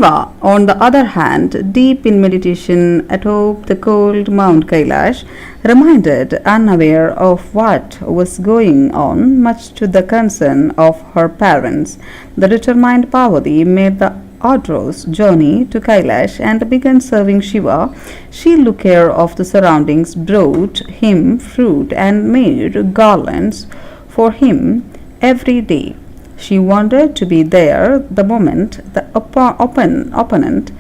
Shiva, on the other hand, deep in meditation atop the cold Mount Kailash, remained unaware of what was going on, much to the concern of her parents. The determined Parvati made the arduous journey to Kailash and began serving Shiva. She took care of the surroundings, brought him fruit, and made garlands for him every day. She wanted to be there the moment the opponent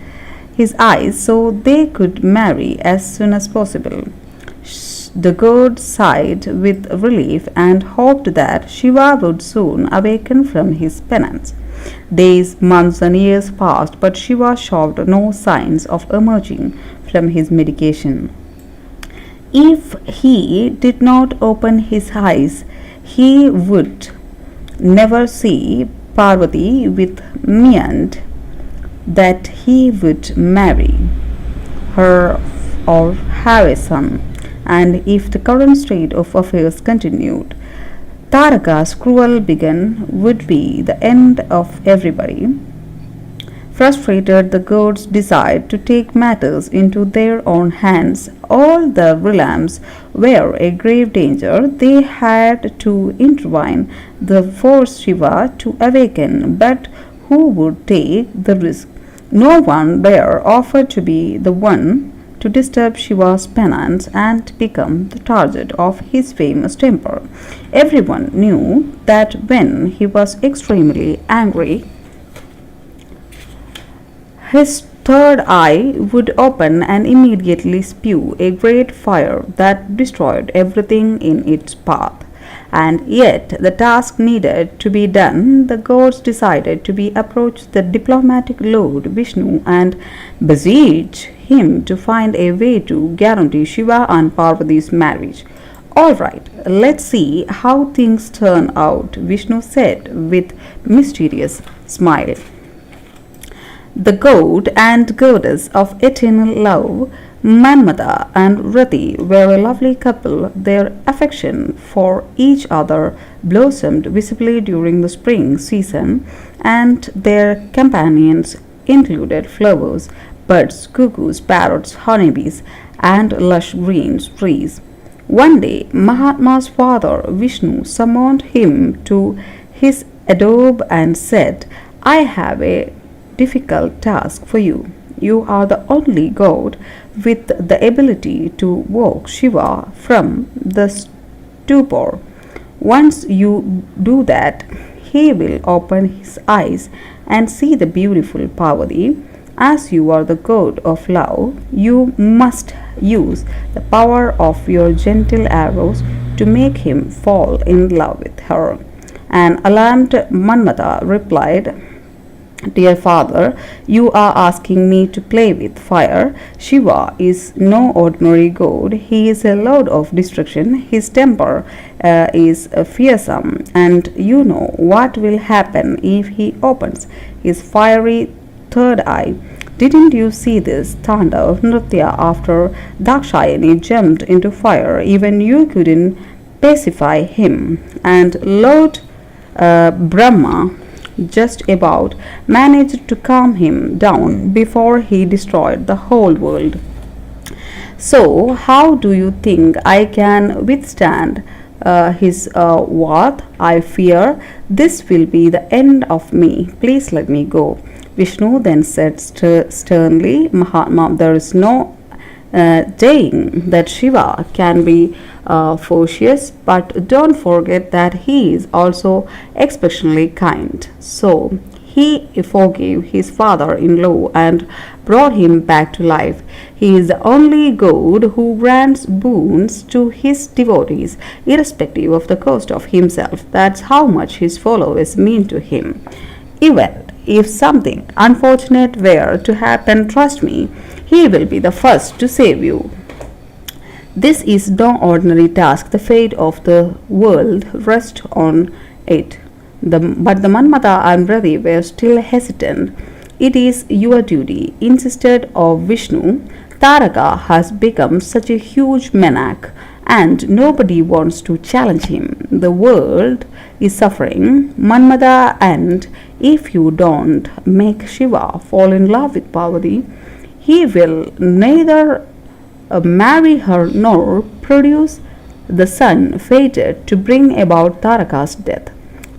his eyes so they could marry as soon as possible. The god sighed with relief and hoped that Shiva would soon awaken from his penance. Days, months, and years passed, but Shiva showed no signs of emerging from his medication. If he did not open his eyes, he would never see Parvati with meant that he would marry her or have a son. And if the current state of affairs continued, Taraka's cruel beginning would be the end of everybody. Frustrated, the gods decided to take matters into their own hands. All the realms were a grave danger. They had to intervene, the force Shiva to awaken, but who would take the risk? No one dare offered to be the one to disturb Shiva's penance and become the target of his famous temper. Everyone knew that when he was extremely angry, his third eye would open and immediately spew a great fire that destroyed everything in its path. And yet, the task needed to be done, the gods decided to approach the diplomatic Lord Vishnu and beseech him to find a way to guarantee Shiva and Parvati's marriage. All right, let's see how things turn out, Vishnu said with mysterious smile. The god and goddess of eternal love, Manmata and Rati, were a lovely couple. Their affection for each other blossomed visibly during the spring season, and their companions included flowers, birds, cuckoos, parrots, honeybees, and lush green trees. One day, Mahatma's father Vishnu summoned him to his abode and said, I have a difficult task for you. You are the only god with the ability to woke Shiva from the stupor. Once you do that, he will open his eyes and see the beautiful Parvati. As you are the god of love, you must use the power of your gentle arrows to make him fall in love with her. An alarmed Manmata replied, Dear father, you are asking me to play with fire. Shiva is no ordinary god. He is a lord of destruction. His temper is fearsome, and you know what will happen if he opens his fiery third eye. Didn't you see this Tandav Nritya after Dakshayani jumped into fire? Even you couldn't pacify him. And Lord Brahma just about managed to calm him down before he destroyed the whole world. So, how do you think I can withstand his wrath? I fear this will be the end of me. Please let me go. Vishnu then said sternly, Mahatma, there is no saying that Shiva can be ferocious, but don't forget that he is also exceptionally kind. So he forgave his father-in-law and brought him back to life. He is the only god who grants boons to his devotees, irrespective of the cost of himself. That's how much his followers mean to him. Even if something unfortunate were to happen, trust me, he will be the first to save you. This is no ordinary task. The fate of the world rests on it. But the Manmata and Rati were still hesitant. It is your duty, insisted of Vishnu. Taraka has become such a huge maniac, and nobody wants to challenge him. The world is suffering, Manmada, and if you don't make Shiva fall in love with Parvati, he will neither marry her nor produce the son fated to bring about Taraka's death.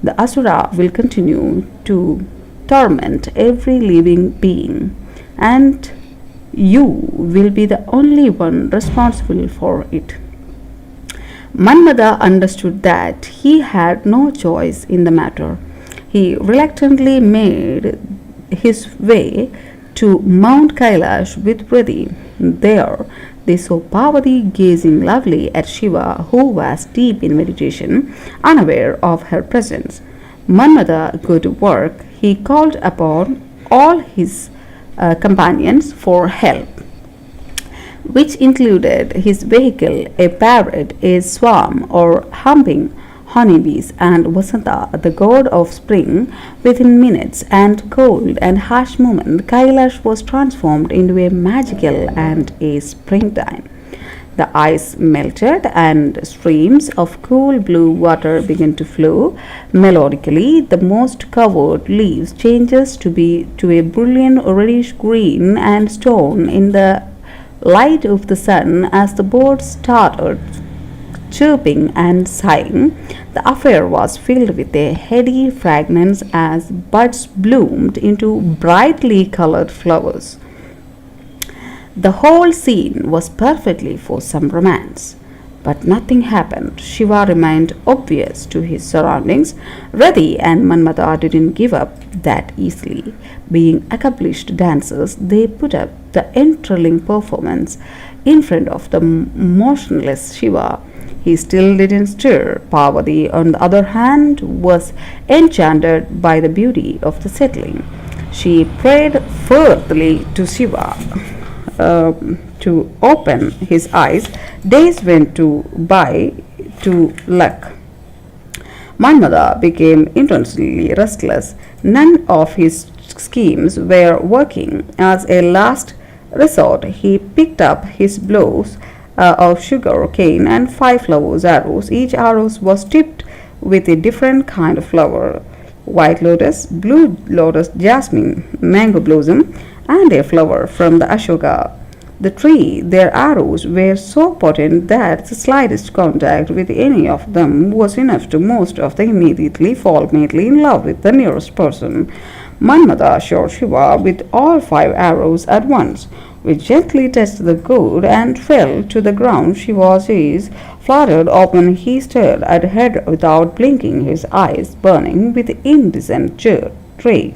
The Asura will continue to torment every living being, and you will be the only one responsible for it. Manmada understood that he had no choice in the matter. He reluctantly made his way to Mount Kailash with Priti. There they saw Parvati gazing lovely at Shiva, who was deep in meditation, unaware of her presence. Manmada could work. He called upon all his companions for help, which included his vehicle, a parrot, a swarm or humming honeybees, and Vasanta, the god of spring. Within minutes and cold and harsh moment, Kailash was transformed into a magical and a springtime. The ice melted and streams of cool blue water began to flow melodically. The most covered leaves changes to a brilliant reddish green and stone in the light of the sun as the birds started chirping and sighing. The affair was filled with a heady fragrance as buds bloomed into brightly colored flowers. The whole scene was perfectly for some romance. But nothing happened. Shiva remained obvious to his surroundings. Rati and Manmata didn't give up that easily. Being accomplished dancers, they put up the enthralling performance in front of the motionless Shiva. He still didn't stir. Parvati, on the other hand, was enchanted by the beauty of the setting. She prayed fervently to Shiva to open his eyes. Days went by to luck. Manmada became intensely restless. None of his schemes were working. As a last resort, he picked up his blows of sugar cane and 5 flowers arrows. Each arrow was tipped with a different kind of flower: white lotus, blue lotus, jasmine, mango blossom, and a flower from the Ashoka. The tree, their arrows were so potent that the slightest contact with any of them was enough to most of them immediately fall madly in love with the nearest person. Manmada shot Shiva with all 5 arrows at once, which gently touched the god and fell to the ground. Shiva's eyes fluttered open. He stared at her without blinking, his eyes burning with indecent rage.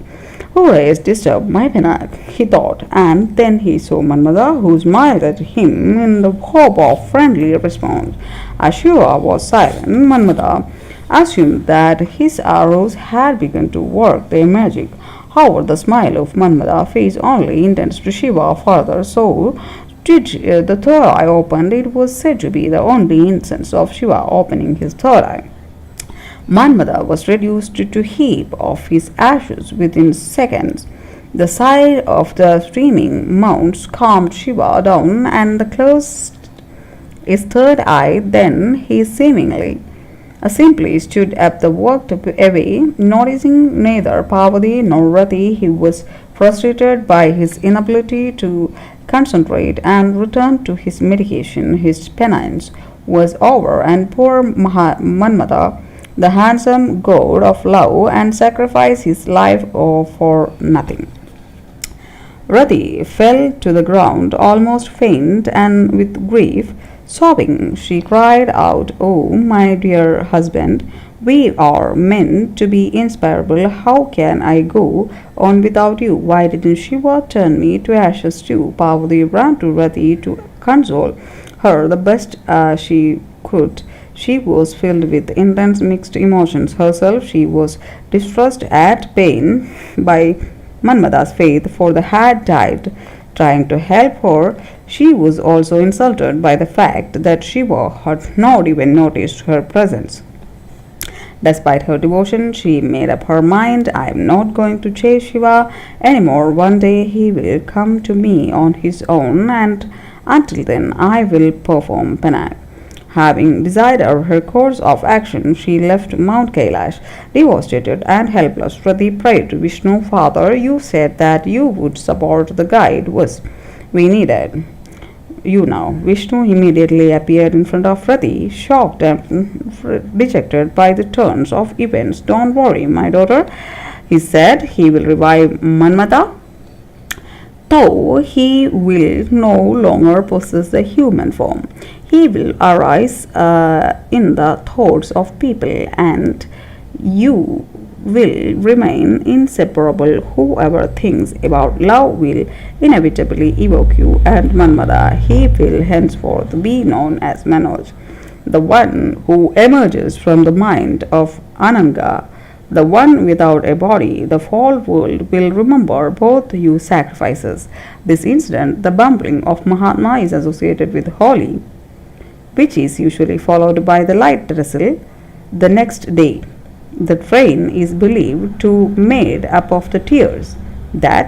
Who has disturbed my penance? He thought, and then he saw Manmada, who smiled at him in the hope of friendly response. As Shiva was silent, Manmada assumed that his arrows had begun to work their magic. However, the smile of Manmada's face only intense to Shiva further, so did the third eye opened. It was said to be the only instance of Shiva opening his third eye. Manmada was reduced to a heap of his ashes within seconds. The sight of the streaming mounds calmed Shiva down, and the closed his third eye. Then he simply stood up and walked away, noticing neither Parvati nor Rati. He was frustrated by his inability to concentrate and returned to his meditation. His penance was over, and poor Manmada, the handsome god of love and sacrifice, his life for nothing. Rati fell to the ground, almost faint, and with grief, sobbing, she cried out, "Oh, my dear husband, we are meant to be inseparable. How can I go on without you? Why didn't Shiva turn me to ashes too?" Parvati ran to Rati to console her the best she could. She was filled with intense mixed emotions. Herself, she was distressed at pain by Manmada's faith, for they had died trying to help her. She was also insulted by the fact that Shiva had not even noticed her presence. Despite her devotion, she made up her mind, "I am not going to chase Shiva anymore. One day he will come to me on his own, and until then I will perform penance." Having decided her course of action, she left Mount Kailash, devastated and helpless. Rati prayed to Vishnu, Father, you said that you would support the guide was we needed. You now. Vishnu immediately appeared in front of Rati, shocked and dejected by the turns of events. Don't worry, my daughter, he said. He will revive Manmata, though he will no longer possess the human form. He will arise in the thoughts of people, and you will remain inseparable. Whoever thinks about love will inevitably evoke you, and Manmada, he will henceforth be known as Manoj, the one who emerges from the mind of Ananga, the one without a body. The whole world will remember both you sacrifices. This incident, the bumbling of Mahatma, is associated with Holi, which is usually followed by the light drizzle the next day. The rain is believed to made up of the tears that